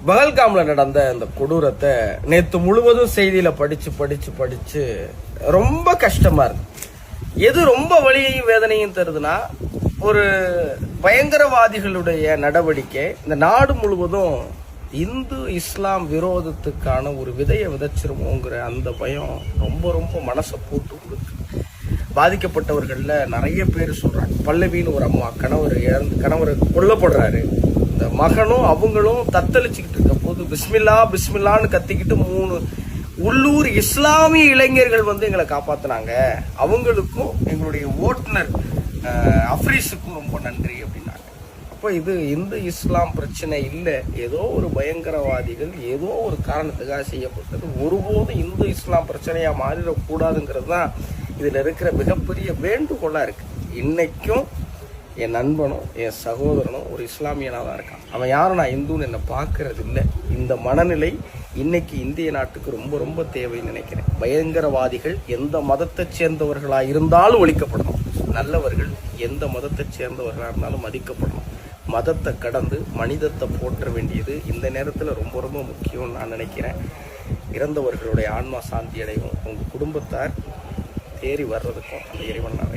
பகல்காம்ல நடந்த அந்த கொடூரத்தை நேத்து முழுவதும் செய்தியில படிச்சு ரொம்ப கஷ்டமா இருக்கு. எது ரொம்ப வலியையும் வேதனையும் தருதுன்னா, ஒரு பயங்கரவாதிகளுடைய நடவடிக்கை இந்த நாடு முழுவதும் இந்து இஸ்லாம் விரோதத்துக்கான ஒரு விதையை விதைச்சிருமோங்கிற அந்த பயம் ரொம்ப ரொம்ப மனசை போட்டு கொடுக்கு. பாதிக்கப்பட்டவர்கள்ல நிறைய பேர் சொல்றாங்க. பல்லவின்னு ஒரு அம்மா கணவர் கொல்லப்படுறாரு. இந்த மகனும் அவங்களும் தத்தளிச்சுக்கிட்டு இருக்க போது பிஸ்மில்லா பிஸ்மில்லான்னு கத்திக்கிட்டு 3 உள்ளூர் இஸ்லாமிய இளைஞர்கள் வந்து எங்களை காப்பாத்தினாங்க. அவங்களுக்கும் எங்களுடைய ஓட்டுநர் அஃப்ரீஸுக்கும் ரொம்ப நன்றி அப்படின்னாங்க. அப்போ இது இந்து இஸ்லாம் பிரச்சனை இல்லை, ஏதோ ஒரு பயங்கரவாதிகள் ஏதோ ஒரு காரணத்துக்காக செய்யப்பட்டது. ஒருபோதும் இந்து இஸ்லாம் பிரச்சனையா மாறிடக்கூடாதுங்கிறது தான் இதுல இருக்கிற மிகப்பெரிய வேண்டுகோளா இருக்கு. இன்னைக்கும் என் நண்பனும் என் சகோதரனும் ஒரு இஸ்லாமியனாக தான் இருக்கான். அவன் யாரும் நான் இந்துன்னு என்னை பார்க்கறது இல்லை. இந்த மனநிலை இன்னைக்கு இந்திய நாட்டுக்கு ரொம்ப ரொம்ப தேவைன்னு நினைக்கிறேன். பயங்கரவாதிகள் எந்த மதத்தை சேர்ந்தவர்களாக இருந்தாலும் ஒழிக்கப்படணும். நல்லவர்கள் எந்த மதத்தை சேர்ந்தவர்களாக இருந்தாலும் மதிக்கப்படணும். மதத்தை கடந்து மனிதத்தை போற்ற வேண்டியது இந்த நேரத்தில் ரொம்ப ரொம்ப முக்கியம்னு நான் நினைக்கிறேன். இறந்தவர்களுடைய ஆன்மா சாந்தி அடையும். உங்கள் குடும்பத்தார் தேறி வர்றதுக்கும் அந்த இறைவன் நான்